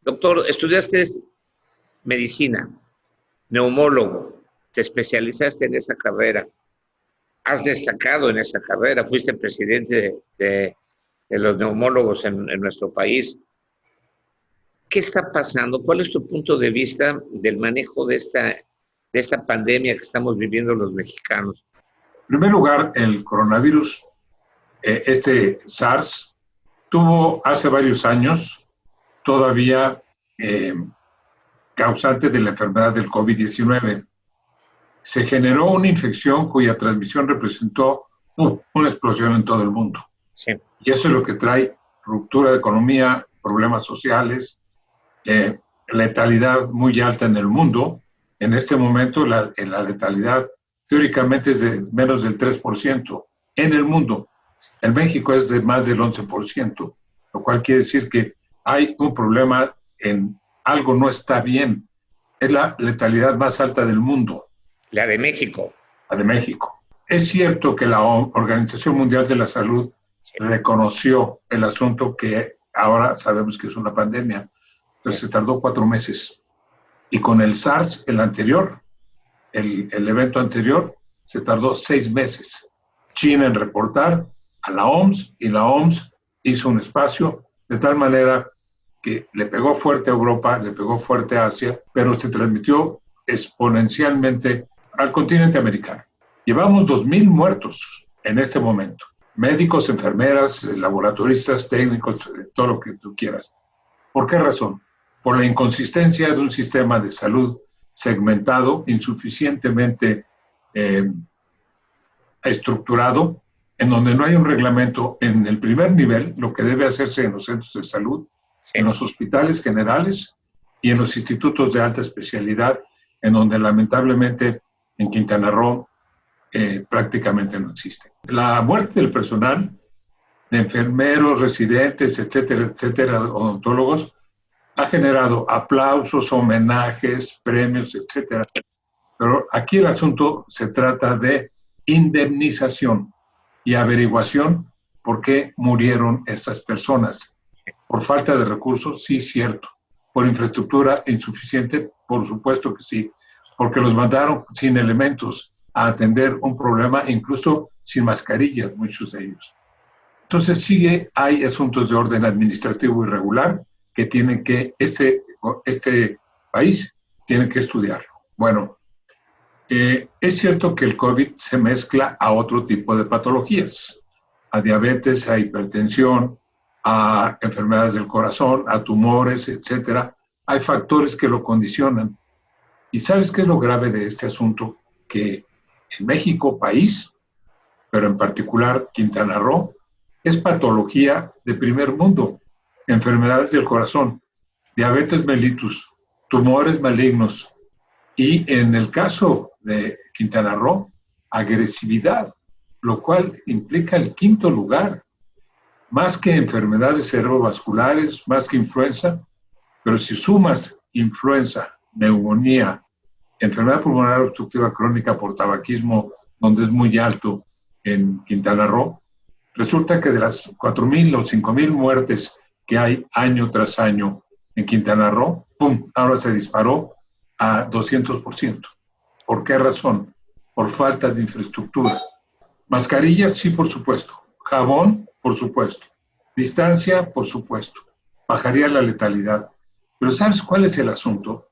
Doctor, estudiaste medicina, neumólogo, te especializaste en esa carrera, has destacado en esa carrera, fuiste presidente de los neumólogos en nuestro país. ¿Qué está pasando? ¿Cuál es tu punto de vista del manejo de esta pandemia que estamos viviendo los mexicanos? En primer lugar, el coronavirus, este SARS, tuvo hace varios años todavía causante de la enfermedad del COVID-19. Se generó una infección cuya transmisión representó una explosión en todo el mundo. Sí. Y eso es lo que trae ruptura de economía, problemas sociales, letalidad muy alta en el mundo. En este momento la letalidad teóricamente es de menos del 3% en el mundo. En México es de más del 11%, lo cual quiere decir que hay un problema en algo no está bien. Es la letalidad más alta del mundo. La de México. La de México. Es cierto que la Organización Mundial de la Salud reconoció el asunto que ahora sabemos que es una pandemia, pero se tardó 4 meses. Y con el SARS, el anterior, el evento anterior, se tardó 6 meses. China en reportar a la OMS, y la OMS hizo un espacio de tal manera que le pegó fuerte a Europa, le pegó fuerte a Asia, pero se transmitió exponencialmente al continente americano. Llevamos 2,000 muertos en este momento. Médicos, enfermeras, laboratoristas, técnicos, todo lo que tú quieras. ¿Por qué razón? Por la inconsistencia de un sistema de salud segmentado, insuficientemente estructurado, en donde no hay un reglamento en el primer nivel, lo que debe hacerse en los centros de salud, en los hospitales generales y en los institutos de alta especialidad, en donde lamentablemente en Quintana Roo prácticamente no existe. La muerte del personal, de enfermeros, residentes, etcétera, etcétera, odontólogos, ha generado aplausos, homenajes, premios, etcétera. Pero aquí el asunto se trata de indemnización y averiguación por qué murieron estas personas. ¿Por falta de recursos? Sí, cierto. ¿Por infraestructura insuficiente? Por supuesto que sí. Porque los mandaron sin elementos a atender un problema, incluso sin mascarillas, muchos de ellos. Entonces sí hay asuntos de orden administrativo irregular que tienen que, este país tiene que estudiarlo. Bueno, es cierto que el COVID se mezcla a otro tipo de patologías, a diabetes, a hipertensión, a enfermedades del corazón, a tumores, etcétera. Hay factores que lo condicionan. ¿Y sabes qué es lo grave de este asunto? Que en México, país, pero en particular Quintana Roo, es patología de primer mundo. Enfermedades del corazón, diabetes mellitus, tumores malignos y en el caso de Quintana Roo, agresividad, lo cual implica el 5º lugar. Más que enfermedades cerebrovasculares, más que influenza, pero si sumas influenza, neumonía, enfermedad pulmonar obstructiva crónica por tabaquismo, donde es muy alto en Quintana Roo, resulta que de las 4,000 o 5,000 muertes que hay año tras año en Quintana Roo, ¡pum!, ahora se disparó a 200%. ¿Por qué razón? Por falta de infraestructura. Mascarillas, sí, por supuesto. Jabón, por supuesto. Distancia, por supuesto. Bajaría la letalidad. Pero ¿sabes cuál es el asunto?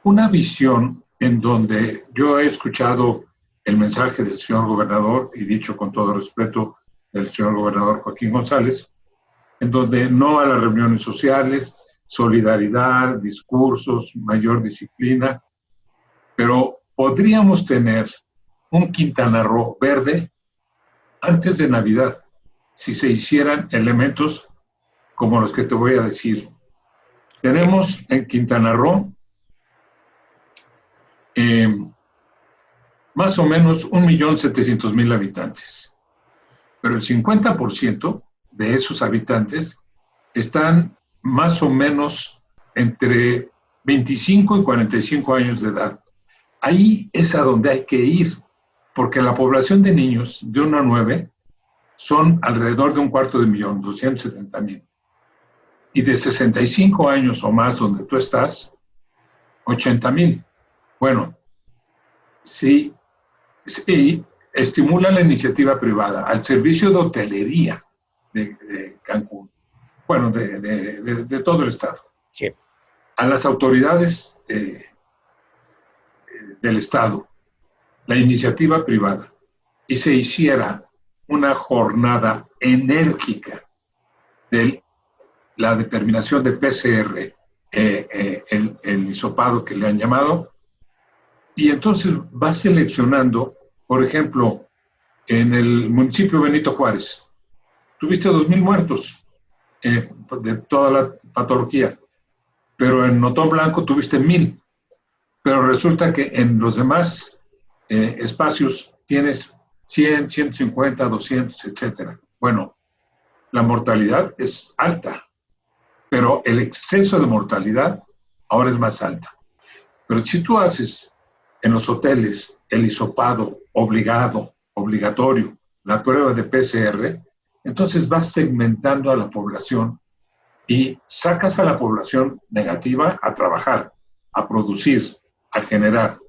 Una visión en donde yo he escuchado el mensaje del señor gobernador, y dicho con todo respeto del señor gobernador Joaquín González, en donde no a las reuniones sociales, solidaridad, discursos, mayor disciplina, pero podríamos tener un Quintana Roo verde antes de Navidad, si se hicieran elementos como los que te voy a decir. Tenemos en Quintana Roo más o menos 1,700,000 habitantes, pero el 50% de esos habitantes están más o menos entre 25 y 45 años de edad. Ahí es a donde hay que ir, porque la población de niños de 1 a 9 son alrededor de 250,000. Y de 65 años o más donde tú estás, 80,000. Bueno, sí, estimula la iniciativa privada al servicio de hotelería de Cancún, bueno, de todo el estado, Sí. a las autoridades del estado, la iniciativa privada, y se hiciera una jornada enérgica de la determinación de PCR, el hisopado que le han llamado, y entonces va seleccionando, por ejemplo, en el municipio Benito Juárez, tuviste 2,000 muertos de toda la patología, pero en Notón Blanco tuviste 1,000, pero resulta que en los demás espacios tienes 100, 150, 200, etcétera. Bueno, la mortalidad es alta, pero el exceso de mortalidad ahora es más alta. Pero si tú haces en los hoteles el hisopado obligatorio, la prueba de PCR, entonces vas segmentando a la población y sacas a la población negativa a trabajar, a producir, a generar.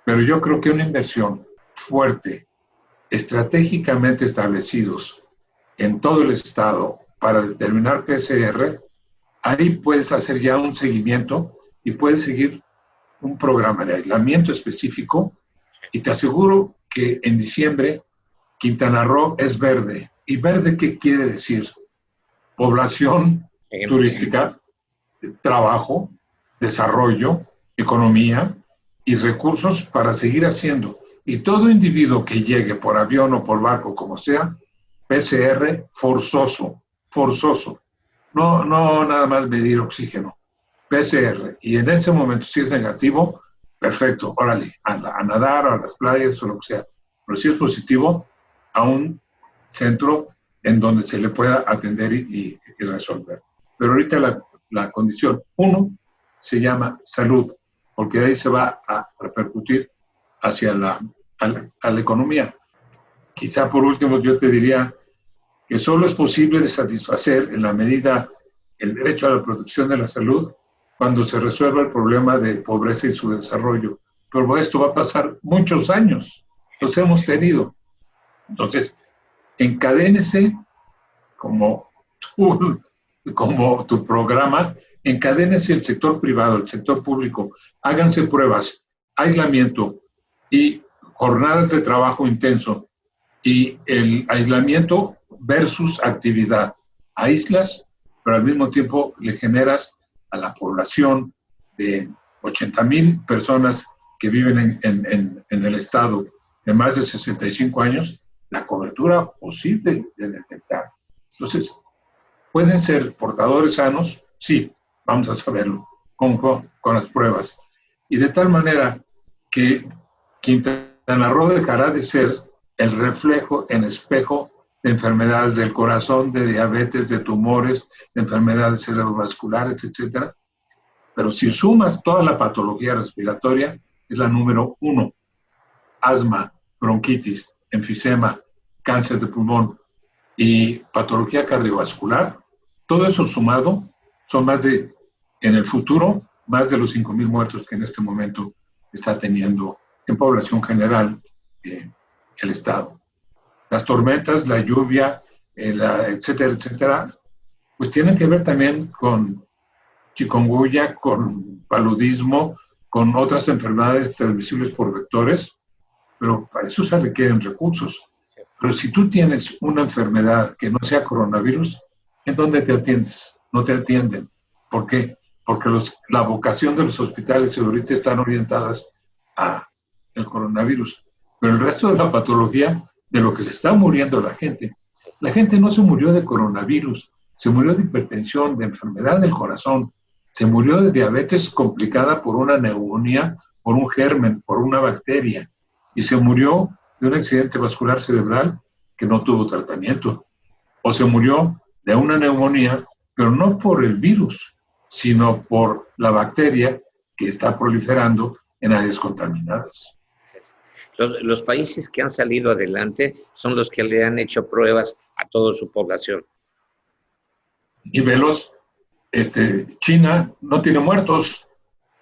Pero yo creo que una inversión fuerte, estratégicamente establecidos en todo el estado para determinar PCR, ahí puedes hacer ya un seguimiento y puedes seguir un programa de aislamiento específico, y te aseguro que en diciembre Quintana Roo es verde. ¿Y verde qué quiere decir? Población turística, trabajo, desarrollo, economía y recursos para seguir haciendo. Y todo individuo que llegue por avión o por barco, como sea, PCR forzoso. No nada más medir oxígeno. PCR. Y en ese momento, si es negativo, perfecto, órale, a nadar, a las playas o lo que sea. Pero si es positivo, a un centro en donde se le pueda atender y resolver. Pero ahorita la condición 1 se llama salud, porque de ahí se va a repercutir hacia la economía. Quizá por último yo te diría que solo es posible de satisfacer en la medida el derecho a la protección de la salud cuando se resuelva el problema de pobreza y su desarrollo. Pero esto va a pasar muchos años, los hemos tenido. Entonces, encadénese como tu programa, encadénese el sector privado, el sector público, háganse pruebas, aislamiento y jornadas de trabajo intenso, y el aislamiento versus actividad. Aíslas, pero al mismo tiempo le generas a la población de 80,000 personas que viven en el estado de más de 65 años, la cobertura posible de detectar. Entonces, ¿pueden ser portadores sanos? Sí, vamos a saberlo con las pruebas. Y de tal manera que Quintana Roo dejará de ser el reflejo en espejo de enfermedades del corazón, de diabetes, de tumores, de enfermedades cerebrovasculares, etc. Pero si sumas toda la patología respiratoria, es la número 1. Asma, bronquitis, enfisema, cáncer de pulmón y patología cardiovascular, todo eso sumado son en el futuro, más de los 5,000 muertos que en este momento está teniendo en población general el estado. Las tormentas, la lluvia, etcétera, etcétera, pues tienen que ver también con chikungunya, con paludismo, con otras enfermedades transmisibles por vectores, pero para eso se requieren recursos. Pero si tú tienes una enfermedad que no sea coronavirus, ¿en dónde te atiendes? No te atienden. ¿Por qué? Porque la vocación de los hospitales ahorita están orientadas a el coronavirus. Pero el resto de la patología, de lo que se está muriendo la gente no se murió de coronavirus, se murió de hipertensión, de enfermedad del corazón, se murió de diabetes complicada por una neumonía, por un germen, por una bacteria, y se murió de un accidente vascular cerebral que no tuvo tratamiento, o se murió de una neumonía, pero no por el virus, sino por la bacteria que está proliferando en áreas contaminadas. Los países que han salido adelante son los que le han hecho pruebas a toda su población. Y velos, China no tiene muertos.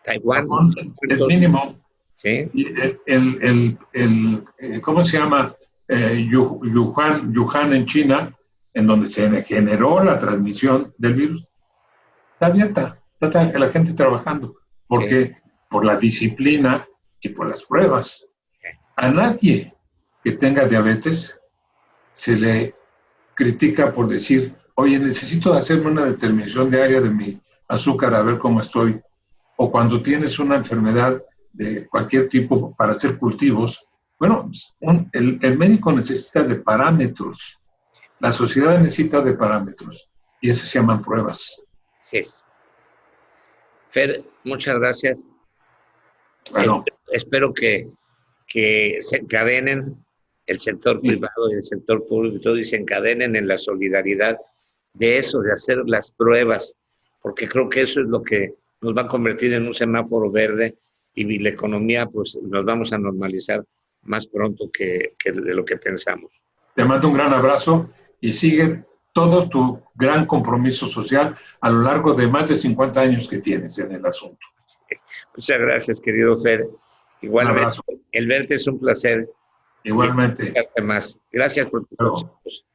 Taiwán. Japón es mínimo. Sí. Y ¿cómo se llama? Wuhan en China, en donde se generó la transmisión del virus, está abierta, está la gente trabajando, porque Sí. por la disciplina y por las pruebas. A nadie que tenga diabetes se le critica por decir, oye, necesito hacerme una determinación diaria de mi azúcar a ver cómo estoy. O cuando tienes una enfermedad de cualquier tipo para hacer cultivos, bueno, el médico necesita de parámetros, la sociedad necesita de parámetros, y esas se llaman pruebas. Sí. Fer, muchas gracias. Bueno, espero que se encadenen el sector privado y el sector público y todo, y se encadenen en la solidaridad de eso, de hacer las pruebas, porque creo que eso es lo que nos va a convertir en un semáforo verde y la economía, pues nos vamos a normalizar más pronto que de lo que pensamos. Te mando un gran abrazo y sigue todo tu gran compromiso social a lo largo de más de 50 años que tienes en el asunto. Muchas gracias, querido Fer. Igualmente, el verte es un placer. Igualmente. Y más. Gracias por tus consejos.